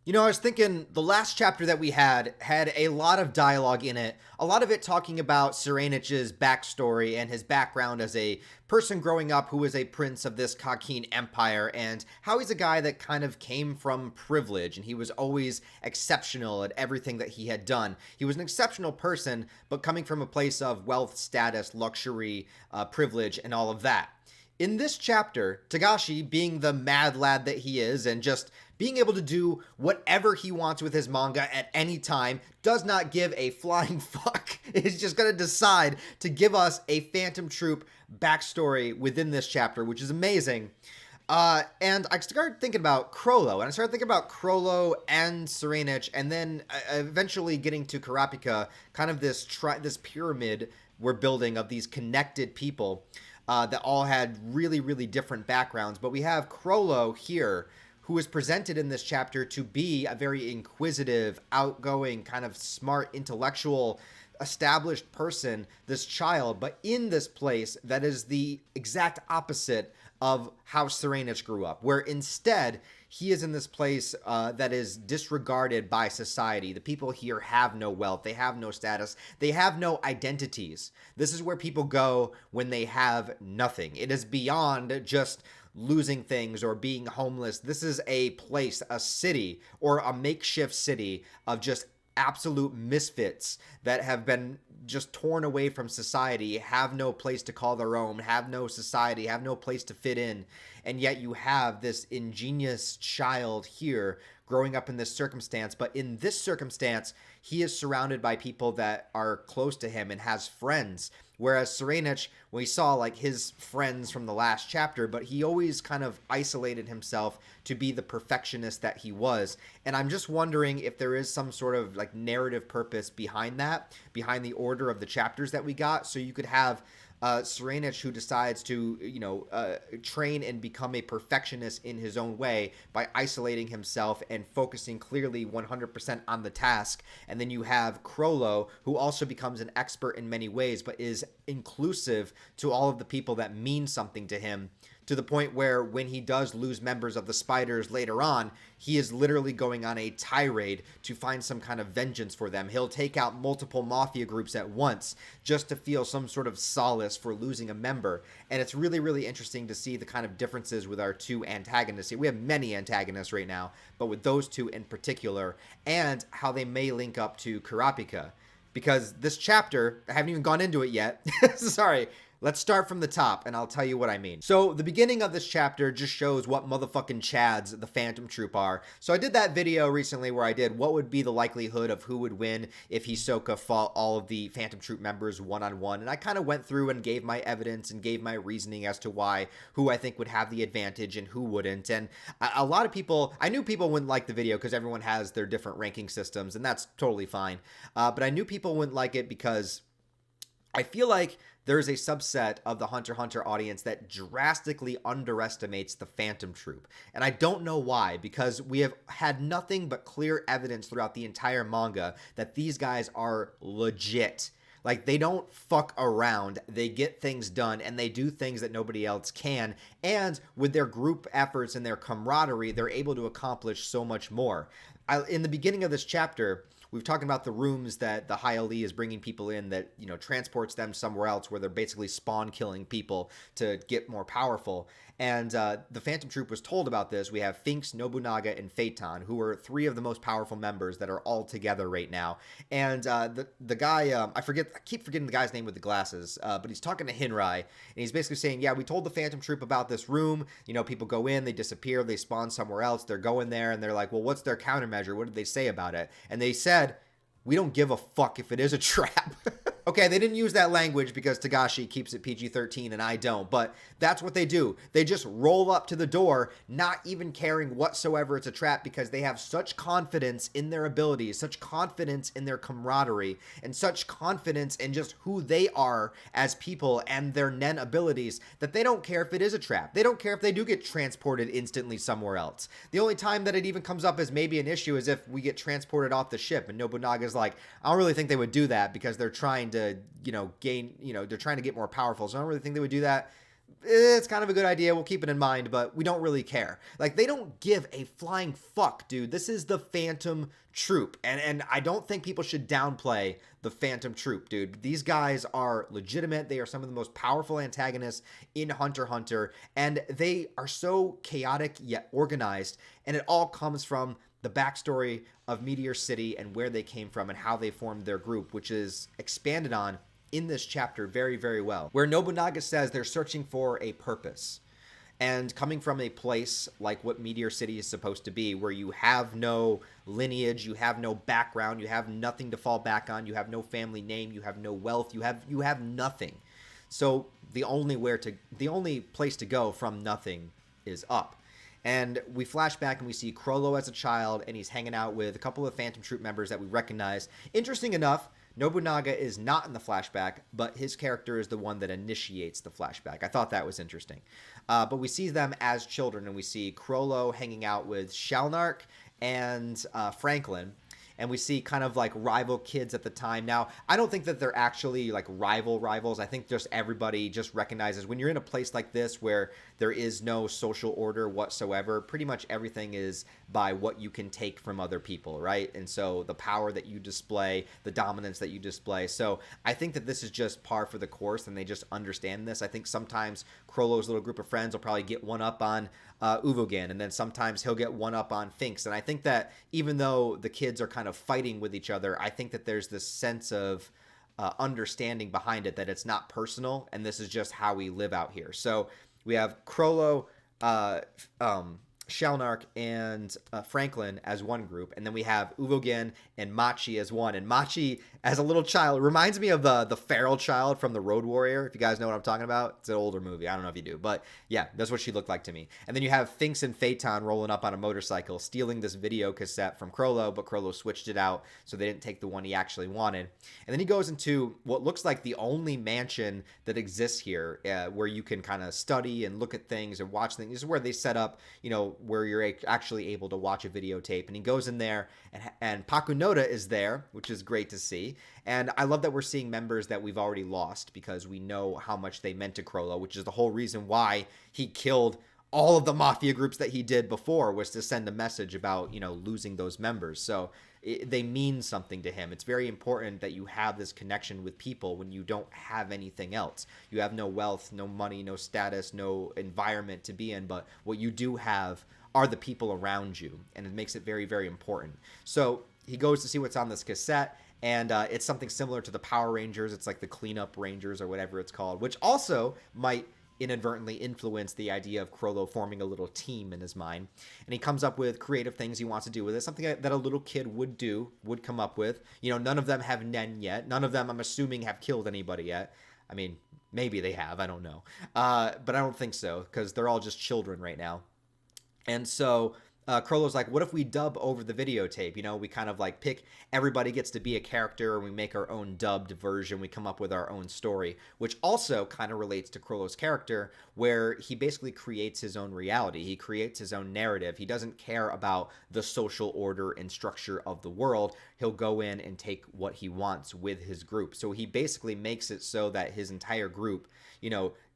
You know, I was thinking the last chapter that we had a lot of dialogue in it, a lot of it talking about Tserriednich's backstory and his background as a person growing up who was a prince of this Kakin empire, and how he's a guy that kind of came from privilege, and he was always exceptional at everything that he had done. He was an exceptional person, but coming from a place of wealth, status, luxury, privilege, and all of that. In this chapter, Togashi, being the mad lad that he is and just being able to do whatever he wants with his manga at any time, does not give a flying fuck. Is just going to decide to give us a Phantom Troupe backstory within this chapter, which is amazing. And I started thinking about Chrollo, and I started thinking about Chrollo and Tserriednich, and then eventually getting to Kurapika, kind of this pyramid we're building of these connected people that all had really, really different backgrounds. But we have Chrollo here, who is presented in this chapter to be a very inquisitive, outgoing, kind of smart, intellectual, established person, this child, but in this place that is the exact opposite of how Tserriednich grew up, where instead he is in this place that is disregarded by society. The people here have no wealth, they have no status, they have no identities. This is where people go when they have nothing. It is beyond just losing things or being homeless. This is a place, a city, or a makeshift city of just absolute misfits that have been just torn away from society, have no place to call their own, have no society, have no place to fit in. And yet you have this ingenious child here growing up in this circumstance. But in this circumstance, he is surrounded by people that are close to him and has friends. Whereas Tserriednich, we saw like his friends from the last chapter, but he always kind of isolated himself to be the perfectionist that he was. And I'm just wondering if there is some sort of like narrative purpose behind that, behind the order of the chapters that we got. So you could have Tserriednich, who decides to, train and become a perfectionist in his own way by isolating himself and focusing clearly 100% on the task. And then you have Chrollo, who also becomes an expert in many ways, but is inclusive to all of the people that mean something to him, to the point where when he does lose members of the Spiders later on, he is literally going on a tirade to find some kind of vengeance for them. He'll take out multiple mafia groups at once just to feel some sort of solace for losing a member. And it's really, really interesting to see the kind of differences with our two antagonists here. We have many antagonists right now, but with those two in particular, and how they may link up to Kurapika. Because this chapter, I haven't even gone into it yet. Sorry. Let's start from the top, and I'll tell you what I mean. So, the beginning of this chapter just shows what motherfucking chads the Phantom Troupe are. So, I did that video recently where I did what would be the likelihood of who would win if Hisoka fought all of the Phantom Troupe members one-on-one. And I kind of went through and gave my evidence and gave my reasoning as to why, who I think would have the advantage and who wouldn't. And a lot of people, I knew people wouldn't like the video because everyone has their different ranking systems, and that's totally fine. But I knew people wouldn't like it because I feel like there's a subset of the Hunter x Hunter audience that drastically underestimates the Phantom Troupe. And I don't know why, because we have had nothing but clear evidence throughout the entire manga that these guys are legit. Like, they don't fuck around, they get things done, and they do things that nobody else can. And with their group efforts and their camaraderie, they're able to accomplish so much more. In the beginning of this chapter, we've talked about the rooms that the High Ali is bringing people in that, transports them somewhere else where they're basically spawn killing people to get more powerful. And the Phantom Troupe was told about this. We have Finks, Nobunaga, and Phaeton, who are three of the most powerful members that are all together right now. And the guy, I keep forgetting the guy's name with the glasses, but he's talking to Hinrai, and he's basically saying, yeah, we told the Phantom Troupe about this room. People go in, they disappear, they spawn somewhere else, they're going there, and they're like, well, what's their countermeasure? What did they say about it? And they said, we don't give a fuck if it is a trap. Okay, they didn't use that language because Togashi keeps it PG-13 and I don't, but that's what they do. They just roll up to the door, not even caring whatsoever it's a trap, because they have such confidence in their abilities, such confidence in their camaraderie, and such confidence in just who they are as people and their nen abilities that they don't care if it is a trap. They don't care if they do get transported instantly somewhere else. The only time that it even comes up as maybe an issue is if we get transported off the ship, and Nobunaga's like, I don't really think they would do that because they're trying to, they're trying to get more powerful. So I don't really think they would do that. it's kind of a good idea. We'll keep it in mind, but we don't really care. Like, they don't give a flying fuck, dude. This is the Phantom Troupe, and I don't think people should downplay the Phantom Troupe, dude. These guys are legitimate. They are some of the most powerful antagonists in Hunter x Hunter, and they are so chaotic yet organized, and it all comes from the backstory of Meteor City and where they came from and how they formed their group, which is expanded on in this chapter very, very well, where Nobunaga says they're searching for a purpose. And coming from a place like what Meteor City is supposed to be, where you have no lineage, you have no background, you have nothing to fall back on, you have no family name, you have no wealth, you have nothing. So the only place to go from nothing is up. And we flash back and we see Chrollo as a child, and he's hanging out with a couple of Phantom Troupe members that we recognize. Interesting enough, Nobunaga is not in the flashback, but his character is the one that initiates the flashback. I thought that was interesting. But we see them as children, and we see Chrollo hanging out with Shalnark and Franklin. And we see kind of like rival kids at the time. Now, I don't think that they're actually like rivals. I think just everybody just recognizes when you're in a place like this where there is no social order whatsoever, pretty much everything is by what you can take from other people, right? And so the power that you display, the dominance that you display. So I think that this is just par for the course, and they just understand this. I think sometimes Chrollo's little group of friends will probably get one up on Uvogan, and then sometimes he'll get one up on Finks. And I think that even though the kids are kind of fighting with each other, I think that there's this sense of understanding behind it, that it's not personal, and this is just how we live out here. So we have Chrollo, Shalnark, and Franklin as one group, and then we have Uvogan and Machi as one. And Machi, as a little child, reminds me of the feral child from The Road Warrior, if you guys know what I'm talking about. It's an older movie. I don't know if you do, but yeah, that's what she looked like to me. And then you have Finks and Phaeton rolling up on a motorcycle, stealing this video cassette from Chrollo, but Chrollo switched it out, so they didn't take the one he actually wanted. And then he goes into what looks like the only mansion that exists here, where you can kind of study and look at things and watch things. This is where they set up, where you're actually able to watch a videotape. And he goes in there, and Pakunoda is there, which is great to see. And I love that we're seeing members that we've already lost, because we know how much they meant to Chrollo, which is the whole reason why he killed all of the mafia groups that he did before, was to send a message about, losing those members. So they mean something to him. It's very important that you have this connection with people when you don't have anything else. You have no wealth, no money, no status, no environment to be in, but what you do have are the people around you, and it makes it very, very important. So he goes to see what's on this cassette, and it's something similar to the Power Rangers. It's like the Cleanup Rangers or whatever it's called, which also might inadvertently influence the idea of Chrollo forming a little team in his mind. And he comes up with creative things he wants to do with it, something that a little kid would come up with. None of them have Nen yet. None of them, I'm assuming, have killed anybody yet. I mean, maybe they have, I don't know. But I don't think so, because they're all just children right now. And so Chrollo's like, what if we dub over the videotape? We kind of like pick, everybody gets to be a character, and we make our own dubbed version. We come up with our own story, which also kind of relates to Chrollo's character, where he basically creates his own reality. He creates his own narrative. He doesn't care about the social order and structure of the world. He'll go in and take what he wants with his group. So he basically makes it so that his entire group,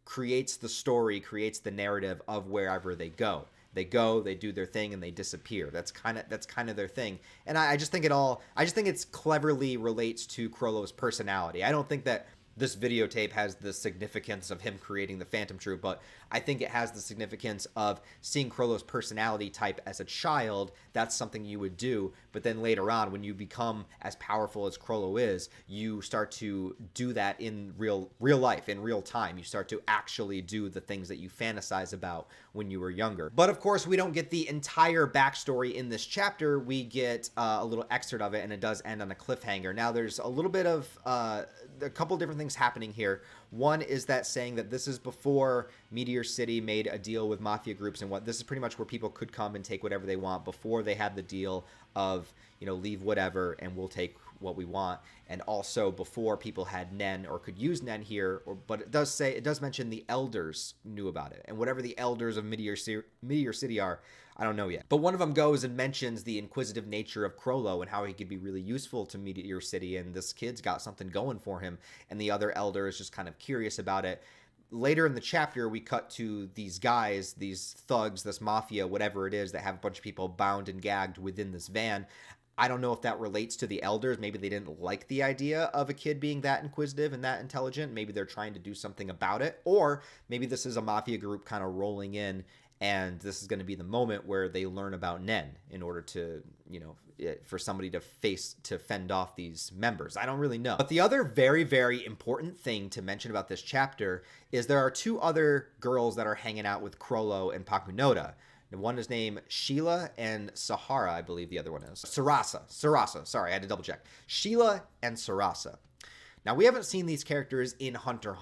creates the story, creates the narrative of wherever they go. They go, they do their thing, and they disappear. That's kind of their thing. And I just think it's cleverly relates to Chrollo's personality. I don't think that this videotape has the significance of him creating the Phantom Troupe, but I think it has the significance of seeing Chrollo's personality type as a child. That's something you would do, but then later on, when you become as powerful as Chrollo is, you start to do that in real life, in real time. You start to actually do the things that you fantasize about when you were younger. But of course, we don't get the entire backstory in this chapter. We get a little excerpt of it, and it does end on a cliffhanger. Now, there's a little bit of a couple different things happening here. One is that saying that this is before Meteor City made a deal with mafia groups, and this is pretty much where people could come and take whatever they want before they had the deal of, leave whatever and we'll take what we want. And also before people had Nen or could use Nen here, but it does mention the elders knew about it, and whatever the elders of Meteor City are, I don't know yet. But one of them goes and mentions the inquisitive nature of Chrollo and how he could be really useful to Meteor City, and this kid's got something going for him, and the other elder is just kind of curious about it. later in the chapter, we cut to these guys, these thugs, this mafia, whatever it is, that have a bunch of people bound and gagged within this van. I don't know if that relates to the elders. Maybe they didn't like the idea of a kid being that inquisitive and that intelligent. Maybe they're trying to do something about it. Or maybe this is a mafia group kind of rolling in, and this is going to be the moment where they learn about Nen in order to, you know, for somebody to fend off these members. I don't really know. But the other very, very important thing to mention about this chapter is there are two other girls that are hanging out with Chrollo and Pakunoda. One is named Sheila and Sahara, I believe the other one is. Sarasa. Sorry, I had to double check. Sheila and Sarasa. Now, we haven't seen these characters in HUNTER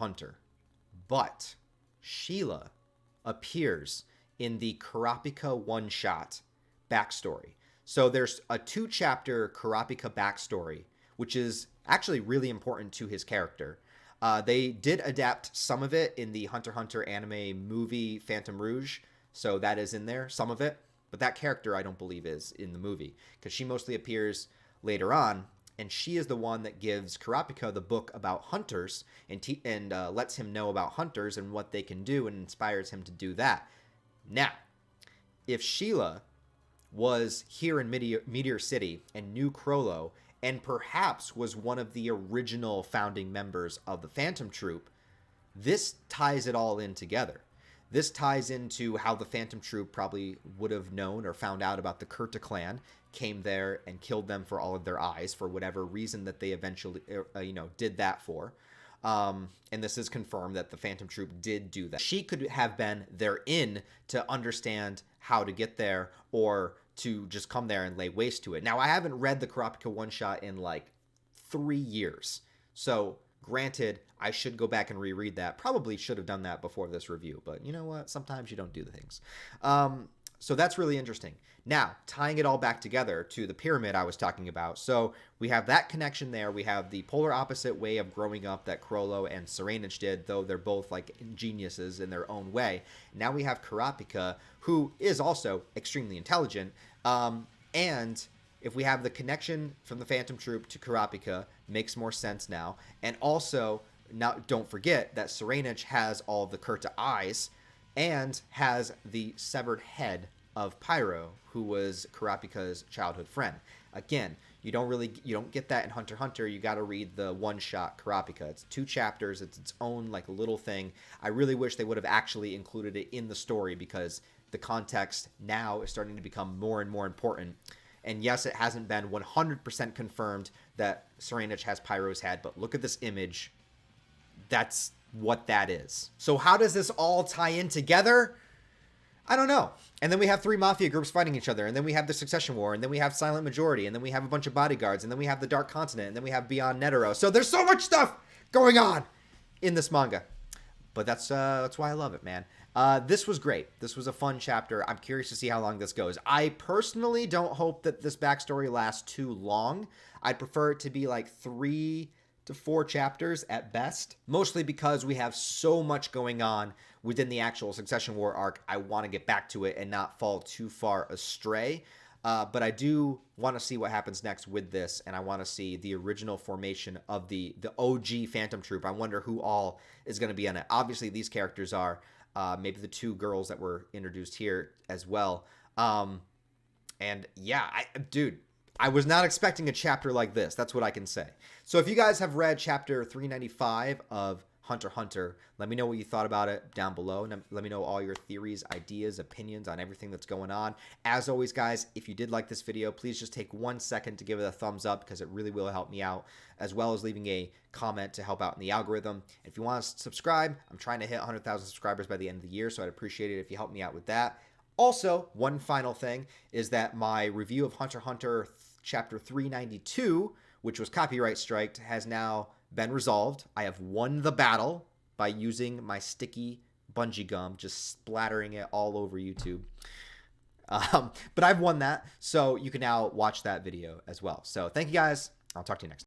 but Sheila appears in the Kurapika one-shot backstory. So there's a 2-chapter Kurapika backstory, which is actually really important to his character. They did adapt some of it in the HUNTER anime movie Phantom Rouge, so that is in there, some of it. But that character, I don't believe, is in the movie, because she mostly appears later on, and she is the one that gives Kurapika the book about hunters and lets him know about hunters and what they can do, and inspires him to do that. Now, if Sheila was here in Meteor City and knew Chrollo, and perhaps was one of the original founding members of the Phantom Troupe, this ties it all in together. This ties into how the Phantom Troupe probably would have known or found out about the Kurta clan, came there and killed them for all of their eyes for whatever reason that they eventually, did that for. And this is confirmed that the Phantom Troupe did do that. She could have been their in to understand how to get there, or to just come there and lay waste to it. Now, I haven't read the Kurapika one-shot in like 3 years. So, granted, I should go back and reread that. Probably should have done that before this review, but you know what? Sometimes you don't do the things. So that's really interesting. Now, tying it all back together to the pyramid I was talking about. So we have that connection there. We have the polar opposite way of growing up that Chrollo and Tserriednich did, though they're both like geniuses in their own way. Now we have Kurapika, who is also extremely intelligent. And if we have the connection from the Phantom Troupe to Kurapika, makes more sense now. And also, now don't forget that Tserriednich has all the Kurta eyes and has the severed head of Pyro, who was Kurapika's childhood friend. Again, you don't get that in HUNTER. You got to read the one-shot Kurapika. It's 2 chapters. It's its own like little thing. I really wish they would have actually included it in the story, because the context now is starting to become more and more important. And yes, it hasn't been 100% confirmed that Tserriednich has Pyro's head, but look at this image. That's what that is. So how does this all tie in together? I don't know. And then we have 3 mafia groups fighting each other, and then we have the Succession War, and then we have Silent Majority, and then we have a bunch of bodyguards, and then we have the Dark Continent, and then we have Beyond Netero. So there's so much stuff going on in this manga. But that's why I love it, man. This was great. This was a fun chapter. I'm curious to see how long this goes. I personally don't hope that this backstory lasts too long. I'd prefer it to be like 3 to 4 chapters at best, mostly because we have so much going on within the actual Succession War arc. I want to get back to it and not fall too far astray. But I do want to see what happens next with this, and I want to see the original formation of the OG Phantom Troupe. I wonder who all is going to be in it. Obviously, these characters are maybe the 2 girls that were introduced here as well. And yeah, dude, I was not expecting a chapter like this. That's what I can say. So if you guys have read chapter 395 of HUNTER, let me know what you thought about it down below. And let me know all your theories, ideas, opinions on everything that's going on. As always, guys, if you did like this video, please just take 1 second to give it a thumbs up, because it really will help me out, as well as leaving a comment to help out in the algorithm. If you want to subscribe, I'm trying to hit 100,000 subscribers by the end of the year, so I'd appreciate it if you help me out with that. Also, one final thing is that my review of HUNTER chapter 392, which was copyright striked, has now been resolved. I have won the battle by using my sticky bungee gum, just splattering it all over YouTube. But I've won that, so you can now watch that video as well. So thank you guys. I'll talk to you next time.